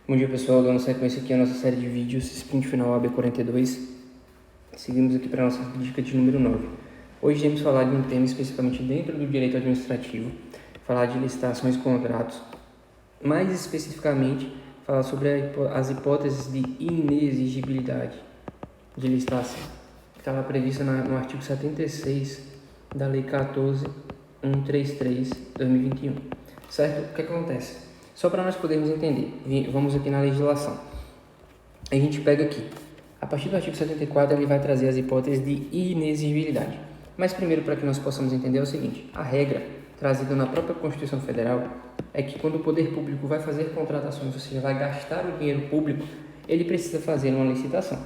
Bom dia pessoal, dando sequência aqui a nossa série de vídeos Sprint Final AB42. Seguimos aqui para a nossa dica de número 9. Hoje iremos falar de um tema especificamente dentro do direito administrativo, falar de licitações e contratos, mais especificamente falar sobre as hipóteses de inexigibilidade de licitação, que estava prevista no artigo 76 da Lei 14.133/2021. Certo? O que acontece? Só para nós podermos entender, vamos aqui na legislação. A gente pega aqui, a partir do artigo 74 ele vai trazer as hipóteses de inexigibilidade. Mas primeiro, para que nós possamos entender, é o seguinte: a regra trazida na própria Constituição Federal é que quando o poder público vai fazer contratações, ou seja, vai gastar o dinheiro público, ele precisa fazer uma licitação.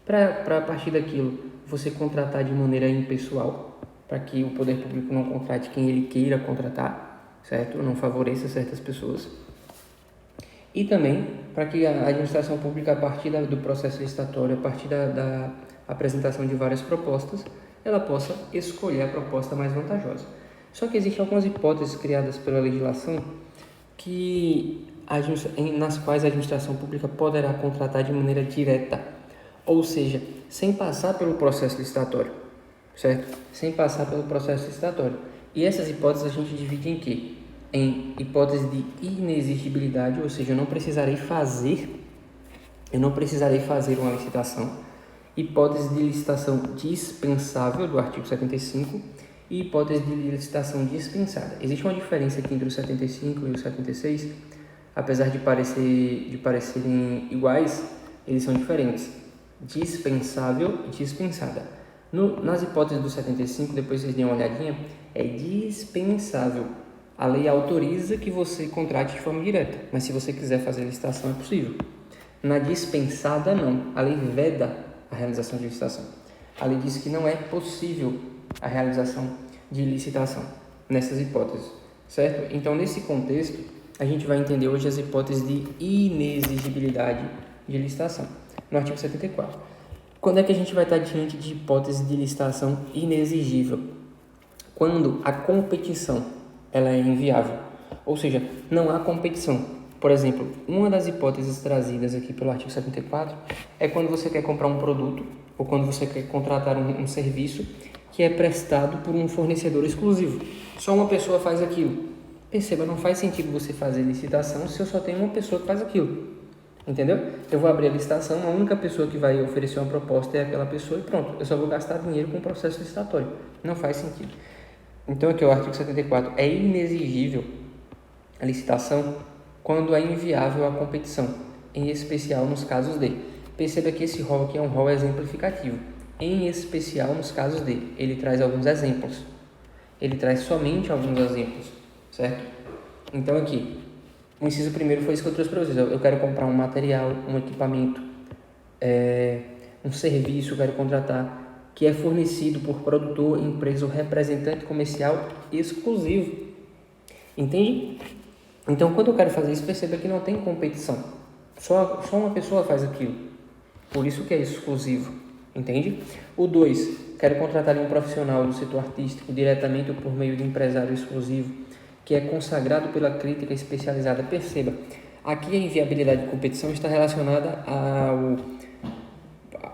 Para a partir daquilo, você contratar de maneira impessoal, para que o poder público não contrate quem ele queira contratar, certo? Não favoreça certas pessoas. E também para que a administração pública, a partir do processo licitatório, a partir da apresentação de várias propostas, ela possa escolher a proposta mais vantajosa. Só que existem algumas hipóteses criadas pela legislação nas quais a administração pública poderá contratar de maneira direta, ou seja, sem passar pelo processo licitatório, certo? Sem passar pelo processo licitatório. E essas hipóteses a gente divide em quê? Em hipótese de inexigibilidade, ou seja, eu não precisarei fazer uma licitação, hipótese de licitação dispensável do artigo 75 e hipótese de licitação dispensada. Existe uma diferença aqui entre o 75 e o 76, apesar de parecerem iguais, eles são diferentes. Dispensável e dispensada. Nas hipóteses do 75, depois vocês dêem uma olhadinha, é dispensável. A lei autoriza que você contrate de forma direta, mas se você quiser fazer licitação é possível. Na dispensada, não. A lei veda a realização de licitação. A lei diz que não é possível a realização de licitação nessas hipóteses, certo? Então, nesse contexto, a gente vai entender hoje as hipóteses de inexigibilidade de licitação, no artigo 74. Quando é que a gente vai estar diante de hipótese de licitação inexigível? Quando a competição ela é inviável, ou seja, não há competição. Por exemplo, uma das hipóteses trazidas aqui pelo artigo 74 é quando você quer comprar um produto ou quando você quer contratar um serviço que é prestado por um fornecedor exclusivo. Só uma pessoa faz aquilo. Perceba, não faz sentido você fazer licitação se eu só tenho uma pessoa que faz aquilo. Entendeu? Eu vou abrir a licitação, a única pessoa que vai oferecer uma proposta é aquela pessoa e pronto. Eu só vou gastar dinheiro com o processo licitatório. Não faz sentido. Então aqui o artigo 74, é inexigível a licitação quando é inviável a competição, em especial nos casos de. Perceba que esse rol aqui é um rol exemplificativo, em especial nos casos de. Ele traz alguns exemplos, ele traz somente alguns exemplos, certo? Então aqui, o inciso primeiro foi isso que eu trouxe para vocês. Eu quero comprar um material, um equipamento, um serviço, eu quero contratar, que é fornecido por produtor, empresa ou representante comercial exclusivo. Entende? Então, quando eu quero fazer isso, perceba que não tem competição. Só uma pessoa faz aquilo. Por isso que é exclusivo. Entende? O 2, quero contratar um profissional do setor artístico diretamente ou por meio de empresário exclusivo, que é consagrado pela crítica especializada. Perceba, aqui a inviabilidade de competição está relacionada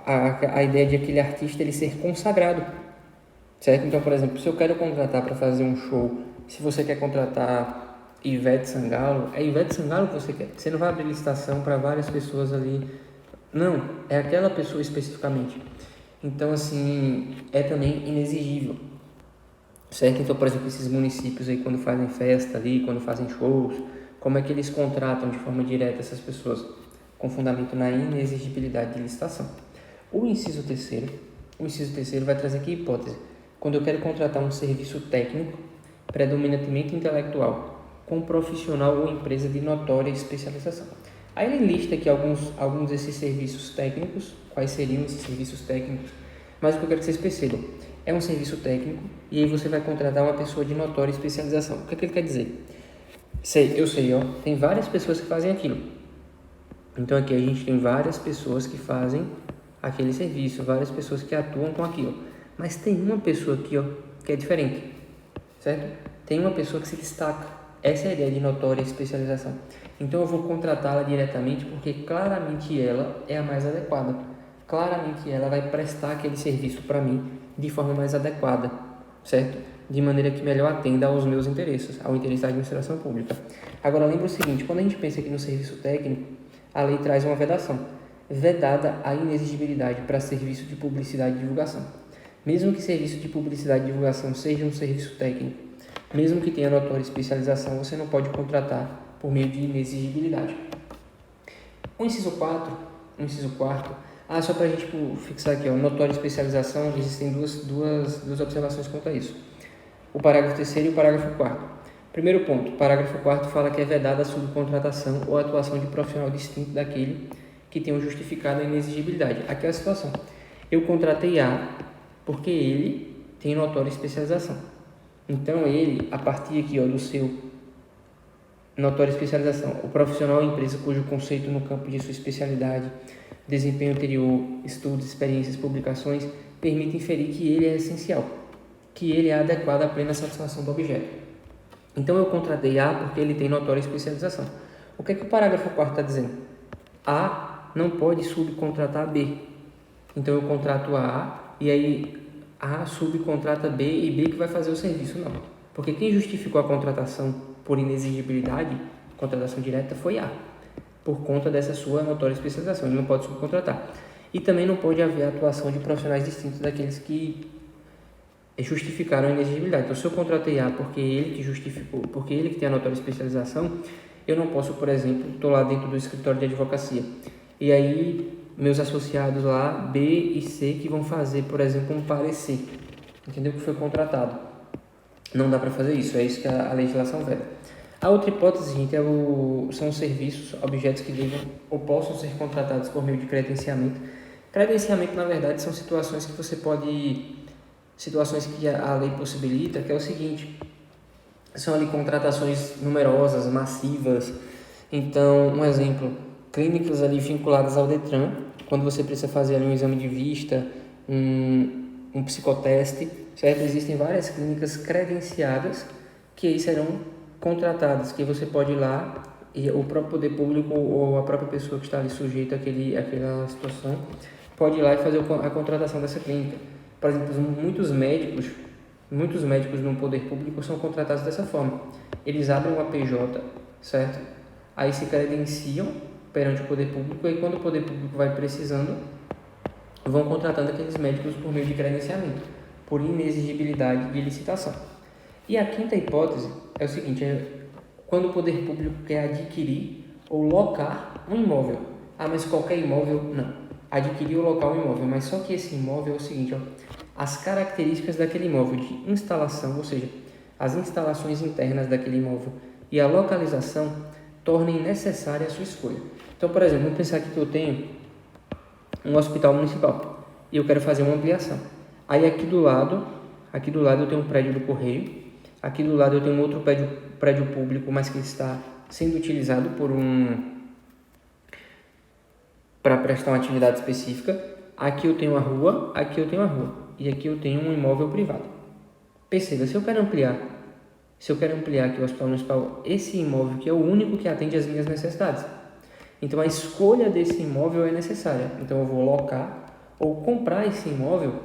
a ideia de aquele artista ele ser consagrado, certo? Então, por exemplo, se eu quero contratar para fazer um show, se você quer contratar Ivete Sangalo, é Ivete Sangalo que você quer. Você não vai abrir licitação para várias pessoas ali. Não, é aquela pessoa especificamente. Então, assim, é também inexigível, certo? Então, por exemplo, esses municípios aí, quando fazem festa ali, quando fazem shows, como é que eles contratam de forma direta essas pessoas? Com fundamento na inexigibilidade de licitação. O inciso terceiro vai trazer aqui hipótese. Quando eu quero contratar um serviço técnico, predominantemente intelectual, com profissional ou empresa de notória especialização. Aí ele lista aqui alguns desses serviços técnicos, quais seriam esses serviços técnicos, mas o que eu quero que vocês percebam, é um serviço técnico e aí você vai contratar uma pessoa de notória especialização. O que ele quer dizer? Eu sei, tem várias pessoas que fazem aquilo. Então aqui a gente tem várias pessoas que fazem aquele serviço, várias pessoas que atuam com aquilo. Mas tem uma pessoa aqui, que é diferente, certo? Tem uma pessoa que se destaca. Essa é a ideia de notória especialização. Então eu vou contratá-la diretamente porque claramente ela é a mais adequada. Claramente ela vai prestar aquele serviço para mim de forma mais adequada, certo? De maneira que melhor atenda aos meus interesses, ao interesse da administração pública. Agora lembra o seguinte, quando a gente pensa aqui no serviço técnico, a lei traz uma vedação. Vedada a inexigibilidade para serviço de publicidade e divulgação. Mesmo que serviço de publicidade e divulgação seja um serviço técnico, mesmo que tenha notória especialização, você não pode contratar por meio de inexigibilidade. O inciso 4, só para a gente fixar aqui, notória especialização, existem duas observações quanto a isso. O parágrafo 3º e o parágrafo 4º. Primeiro ponto, o parágrafo 4º fala que é vedada a subcontratação ou atuação de profissional distinto daquele que tenha justificado a inexigibilidade. Aqui é a situação. Eu contratei A porque ele tem notória especialização. Então, ele, a partir aqui do seu notória especialização, o profissional ou empresa cujo conceito no campo de sua especialidade, desempenho anterior, estudos, experiências, publicações, permite inferir que ele é essencial, que ele é adequado à plena satisfação do objeto. Então, eu contratei A porque ele tem notória especialização. O que é que o parágrafo 4º está dizendo? A não pode subcontratar B. Então, eu contrato A e aí A subcontrata B e B que vai fazer o serviço. Não, porque quem justificou a contratação por inexigibilidade, contratação direta, foi A, por conta dessa sua notória especialização. Ele não pode subcontratar. E também não pode haver atuação de profissionais distintos daqueles que justificaram a inexigibilidade. Então, se eu contratei A porque ele que justificou, porque ele que tem a notória especialização, eu não posso, por exemplo, estou lá dentro do escritório de advocacia, e aí meus associados lá, B e C, que vão fazer, por exemplo, um parecer, entendeu? Que foi contratado. Não dá para fazer isso, é isso que a legislação veda. A outra hipótese, gente, são os serviços, objetos que devam ou possam ser contratados por meio de credenciamento. Credenciamento, na verdade, são situações que você pode... Situações que a lei possibilita, que é o seguinte... São ali contratações numerosas, massivas. Então, um exemplo, clínicas ali vinculadas ao Detran, quando você precisa fazer ali um exame de vista, um psicoteste, certo? Existem várias clínicas credenciadas que aí serão contratadas, que você pode ir lá e o próprio poder público ou a própria pessoa que está ali sujeita àquela situação pode ir lá e fazer a contratação dessa clínica. Por exemplo, muitos médicos no poder público são contratados dessa forma. Eles abrem uma PJ, certo? Aí se credenciam perante o poder público e quando o poder público vai precisando, vão contratando aqueles médicos por meio de credenciamento, por inexigibilidade de licitação. E a quinta hipótese é o seguinte, quando o poder público quer adquirir ou locar um imóvel. Ah, mas qualquer imóvel? Não. Adquirir ou locar um imóvel, mas só que esse imóvel é o seguinte, as características daquele imóvel de instalação, ou seja, as instalações internas daquele imóvel e a localização tornem necessária a sua escolha. Então, por exemplo, vamos pensar aqui que eu tenho um hospital municipal e eu quero fazer uma ampliação. Aí aqui do lado eu tenho um prédio do Correio, aqui do lado eu tenho um outro prédio público, mas que está sendo utilizado para prestar uma atividade específica. Aqui eu tenho a rua, aqui eu tenho a rua. E aqui eu tenho um imóvel privado. Perceba, se eu quero ampliar aqui o hospital municipal, esse imóvel que é o único que atende às minhas necessidades. Então a escolha desse imóvel é necessária. Então eu vou locar ou comprar esse imóvel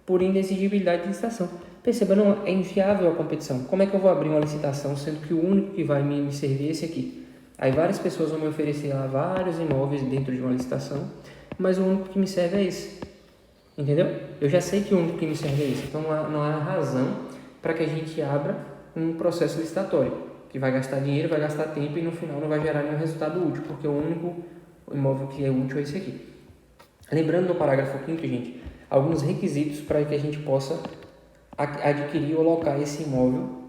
por inexigibilidade de licitação. Perceba, não é inviável a competição. Como é que eu vou abrir uma licitação sendo que o único que vai me servir é esse aqui? Aí várias pessoas vão me oferecer lá vários imóveis dentro de uma licitação, mas o único que me serve é esse. Entendeu? Eu já sei que o único que me serve é esse. Então não há razão para que a gente abra um processo licitatório, que vai gastar dinheiro, vai gastar tempo e no final não vai gerar nenhum resultado útil, porque o único imóvel que é útil é esse aqui. Lembrando no parágrafo 5º, gente, alguns requisitos para que a gente possa adquirir ou locar esse imóvel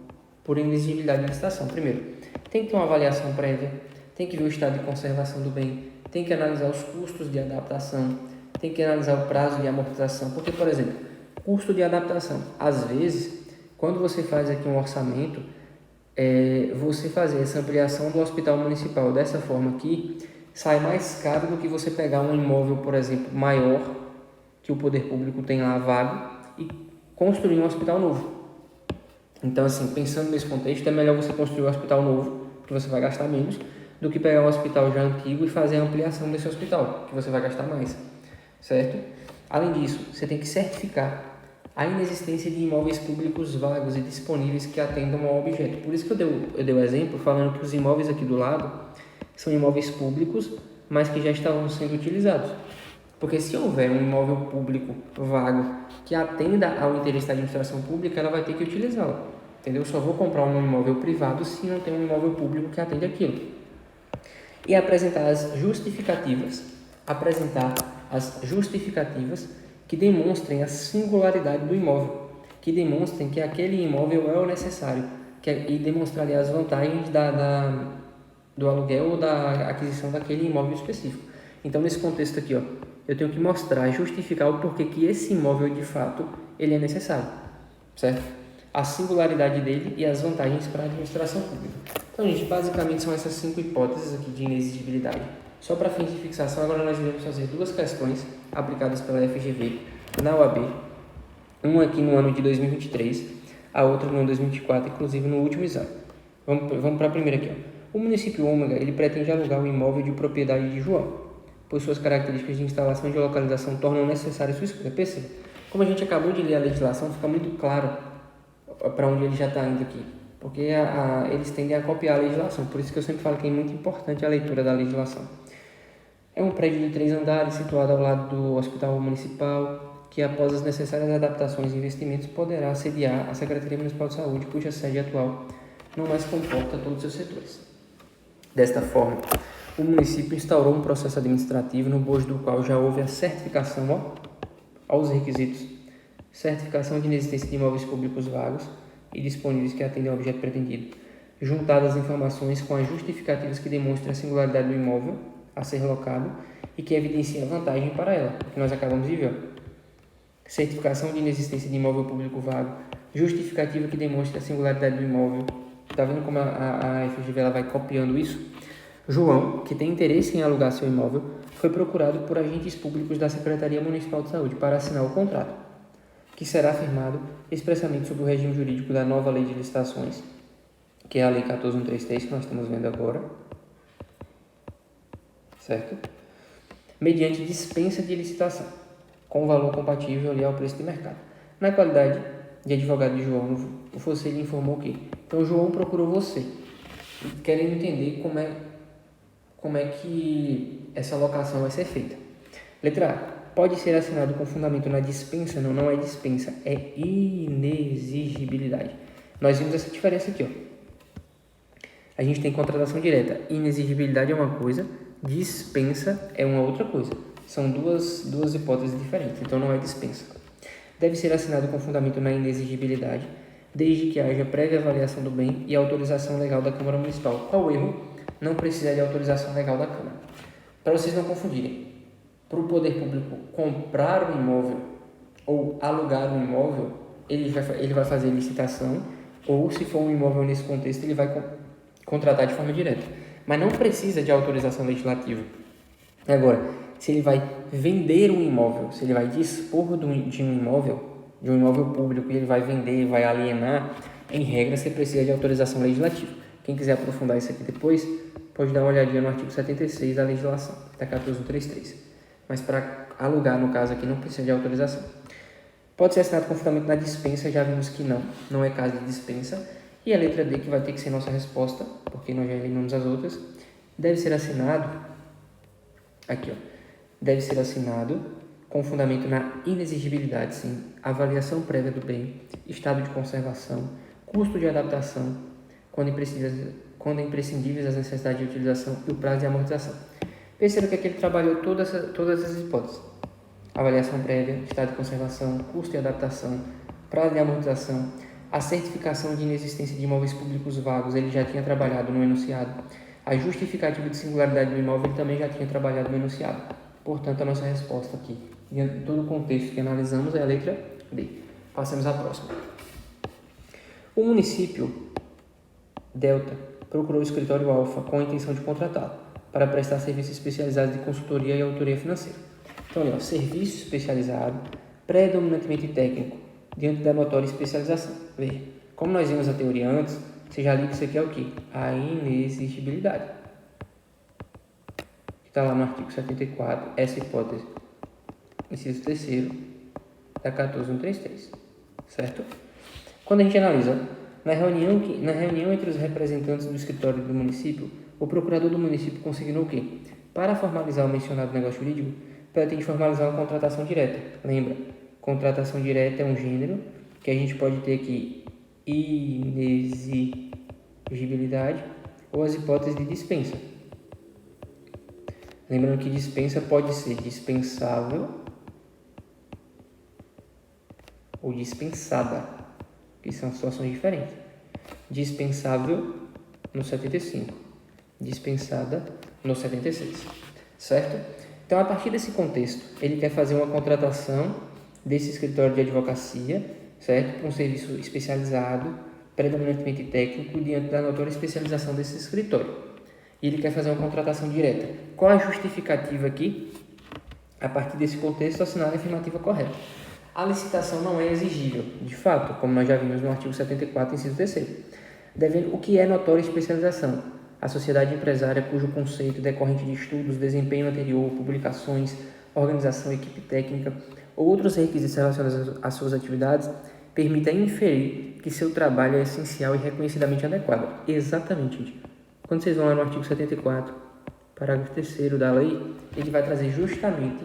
por inexigibilidade de licitação. Primeiro, tem que ter uma avaliação prévia, tem que ver o estado de conservação do bem, tem que analisar os custos de adaptação, tem que analisar o prazo de amortização, porque, por exemplo, custo de adaptação. Às vezes, quando você faz aqui um orçamento, você fazer essa ampliação do hospital municipal dessa forma aqui, sai mais caro do que você pegar um imóvel, por exemplo, maior, que o poder público tem lá vago, e construir um hospital novo. Então, assim, pensando nesse contexto, é melhor você construir um hospital novo, que você vai gastar menos, do que pegar um hospital já antigo e fazer a ampliação desse hospital, que você vai gastar mais, certo? Além disso, você tem que certificar a inexistência de imóveis públicos vagos e disponíveis que atendam ao objeto. Por isso que eu dei o exemplo falando que os imóveis aqui do lado são imóveis públicos, mas que já estavam sendo utilizados. Porque se houver um imóvel público vago que atenda ao interesse da administração pública, ela vai ter que utilizá-lo. Entendeu? Eu só vou comprar um imóvel privado se não tem um imóvel público que atende aquilo. E apresentar as justificativas que demonstrem a singularidade do imóvel, que demonstrem que aquele imóvel é o necessário, e demonstrar as vantagens do aluguel ou da aquisição daquele imóvel específico. Então, nesse contexto aqui, eu tenho que mostrar, justificar o porquê que esse imóvel, de fato, ele é necessário, certo? A singularidade dele e as vantagens para a administração pública. Então, gente, basicamente são essas 5 hipóteses aqui de inexigibilidade. Só para fins de fixação, agora nós iremos fazer 2 questões aplicadas pela FGV na UAB, uma aqui no ano de 2023, a outra no ano de 2024, inclusive no último exame. Vamos para a primeira aqui. O município Ômega, ele pretende alugar um imóvel de propriedade de João, pois suas características de instalação e de localização tornam necessária sua escolha. Perceba, como a gente acabou de ler a legislação, fica muito claro para onde ele já está indo aqui, porque eles tendem a copiar a legislação, por isso que eu sempre falo que é muito importante a leitura da legislação. É um prédio de 3 andares, situado ao lado do Hospital Municipal, que após as necessárias adaptações e investimentos poderá sediar a Secretaria Municipal de Saúde, cuja sede atual não mais comporta todos os seus setores. Desta forma, o município instaurou um processo administrativo no bojo do qual já houve a certificação aos requisitos, certificação de inexistência de imóveis públicos vagos e disponíveis que atendem ao objeto pretendido, juntadas as informações com as justificativas que demonstram a singularidade do imóvel a ser locado e que evidenciem a vantagem para ela, que nós acabamos de ver. Certificação de inexistência de imóvel público vago, justificativa que demonstre a singularidade do imóvel. Está vendo como a FGV ela vai copiando isso? João, que tem interesse em alugar seu imóvel, foi procurado por agentes públicos da Secretaria Municipal de Saúde para assinar o contrato, que será firmado expressamente sob o regime jurídico da nova Lei de Licitações, que é a Lei 14.133, que nós estamos vendo agora, certo? Mediante dispensa de licitação, com valor compatível ali ao preço de mercado. Na qualidade de advogado de João, você lhe informou que então João procurou você, querendo entender como é que essa locação vai ser feita. Letra A. Pode ser assinado com fundamento na dispensa? Não é dispensa, é inexigibilidade. Nós vimos essa diferença aqui, A gente tem contratação direta. Inexigibilidade é uma coisa, dispensa é uma outra coisa. São duas hipóteses diferentes, então não é dispensa. Deve ser assinado com fundamento na inexigibilidade, desde que haja prévia avaliação do bem e autorização legal da Câmara Municipal. Qual o erro? Não precisa de autorização legal da Câmara. Para vocês não confundirem, para o poder público comprar um imóvel ou alugar um imóvel, ele vai fazer licitação, ou se for um imóvel nesse contexto, ele vai contratar de forma direta. Mas não precisa de autorização legislativa. Agora, se ele vai vender um imóvel, se ele vai dispor de um imóvel público e ele vai vender, vai alienar, em regra você precisa de autorização legislativa. Quem quiser aprofundar isso aqui depois, pode dar uma olhadinha no artigo 76 da legislação, da 14.133. Mas para alugar, no caso aqui, não precisa de autorização. Pode ser assinado com fundamento na dispensa, já vimos que não é caso de dispensa. E a letra D, que vai ter que ser nossa resposta, porque nós já eliminamos as outras, deve ser assinado, deve ser assinado com fundamento na inexigibilidade, sim, avaliação prévia do bem, estado de conservação, custo de adaptação, quando imprescindíveis as necessidades de utilização e o prazo de amortização. Perceba que aqui ele trabalhou todas essas hipóteses. Avaliação prévia, estado de conservação, custo de adaptação, prazo de amortização, a certificação de inexistência de imóveis públicos vagos, ele já tinha trabalhado no enunciado. A justificativa de singularidade do imóvel, ele também já tinha trabalhado no enunciado. Portanto, a nossa resposta aqui, diante de todo o contexto que analisamos, é a letra D. Passamos à próxima. O município Delta procurou o escritório Alfa com a intenção de contratá-lo para prestar serviços especializados de consultoria e autoria financeira. Então, serviço especializado, predominantemente técnico, diante da notória especialização. Veja, Como nós vimos a teoria antes, você já liga que isso aqui é o quê? A inexigibilidade. Está lá no artigo 74, essa hipótese, inciso 3º, da 14133, certo? Quando a gente analisa, na reunião entre os representantes do escritório do município, o procurador do município consignou o quê? Para formalizar o mencionado negócio jurídico, pretende formalizar uma contratação direta. Lembra? Contratação direta é um gênero que a gente pode ter aqui inexigibilidade ou as hipóteses de dispensa. Lembrando que dispensa pode ser dispensável ou dispensada, que são situações diferentes. Dispensável no 75, dispensada no 76, certo? Então, a partir desse contexto, ele quer fazer uma contratação desse escritório de advocacia, certo? Para um serviço especializado, predominantemente técnico, diante da notória especialização desse escritório. E ele quer fazer uma contratação direta. Qual a justificativa aqui? A partir desse contexto, assinar a afirmativa correta. A licitação não é exigível, de fato, como nós já vimos no artigo 74, inciso 3º. Devendo o que é notória especialização? A sociedade empresária cujo conceito decorrente de estudos, desempenho anterior, publicações, organização, equipe técnica ou outros requisitos relacionados às suas atividades permita inferir que seu trabalho é essencial e reconhecidamente adequado. Exatamente, gente. Quando vocês vão lá no artigo 74, parágrafo 3º da lei, ele vai trazer justamente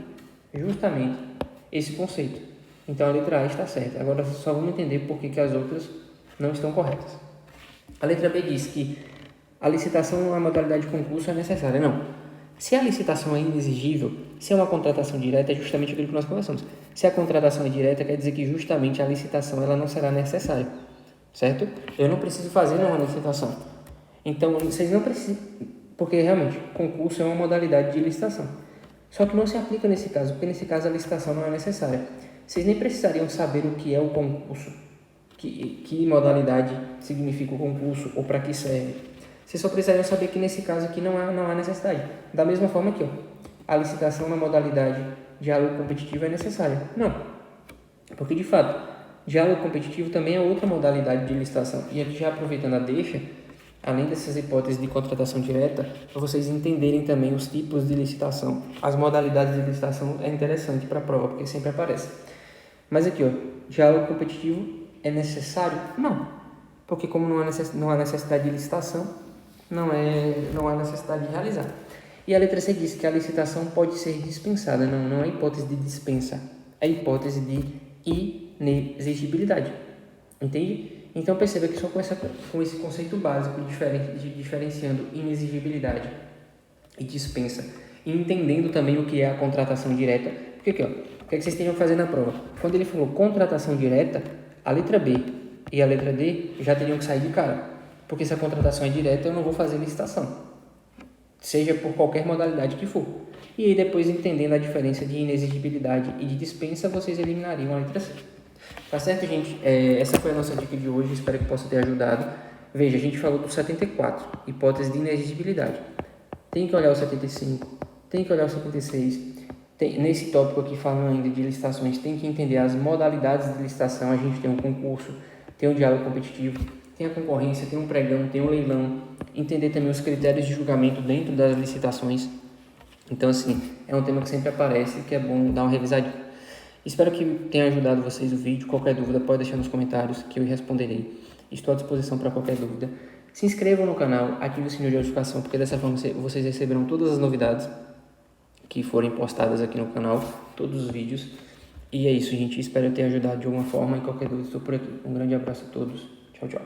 esse conceito. Então a letra A está certa. Agora só vamos entender por que as outras não estão corretas. A letra B diz que a licitação, a modalidade de concurso é necessária. Não. Se a licitação é inexigível, se é uma contratação direta, é justamente aquilo que nós conversamos. Se a contratação é direta, quer dizer que justamente a licitação ela não será necessária. Certo? Eu não preciso fazer uma licitação. Então, vocês não precisam, porque realmente, concurso é uma modalidade de licitação. Só que não se aplica nesse caso, porque nesse caso a licitação não é necessária. Vocês nem precisariam saber o que é o concurso, que modalidade significa o concurso ou para que serve. Vocês só precisariam saber que nesse caso aqui não há necessidade. Da mesma forma que a licitação na modalidade diálogo competitivo é necessária. Não, porque de fato, diálogo competitivo também é outra modalidade de licitação. E aqui já aproveitando a deixa, além dessas hipóteses de contratação direta, para vocês entenderem também os tipos de licitação. As modalidades de licitação é interessante para a prova, porque sempre aparece. Mas aqui, diálogo competitivo é necessário? Não, porque como não há necessidade de licitação, não há necessidade de realizar. E a letra C diz que a licitação pode ser dispensada. Não é hipótese de dispensa, é hipótese de inexigibilidade. Entende? Então perceba que só com esse conceito básico diferenciando inexigibilidade e dispensa, e entendendo também o que é a contratação direta, porque aqui, o que vocês teriam que fazer na prova? Quando ele falou contratação direta, a letra B e a letra D já teriam que sair de cara, porque se a contratação é direta, eu não vou fazer licitação, seja por qualquer modalidade que for. E aí depois, entendendo a diferença de inexigibilidade e de dispensa, vocês eliminariam a letra C. Tá certo, gente? Essa foi a nossa dica de hoje, espero que possa ter ajudado. Veja, a gente falou do 74, hipótese de inexigibilidade. Tem que olhar o 75, tem que olhar o 76. Nesse tópico aqui, falando ainda de licitações, tem que entender as modalidades de licitação. A gente tem um concurso, tem um diálogo competitivo, tem a concorrência, tem um pregão, tem um leilão. Entender também os critérios de julgamento dentro das licitações. Então, assim, é um tema que sempre aparece, que é bom dar uma revisadinha. Espero que tenha ajudado vocês o vídeo. Qualquer dúvida pode deixar nos comentários que eu responderei. Estou à disposição para qualquer dúvida. Se inscrevam no canal, ativem o sininho de notificação, porque dessa forma vocês receberão todas as novidades que forem postadas aqui no canal, todos os vídeos. E é isso, gente. Espero ter ajudado de alguma forma e qualquer dúvida estou por aqui. Um grande abraço a todos. Tchau, tchau.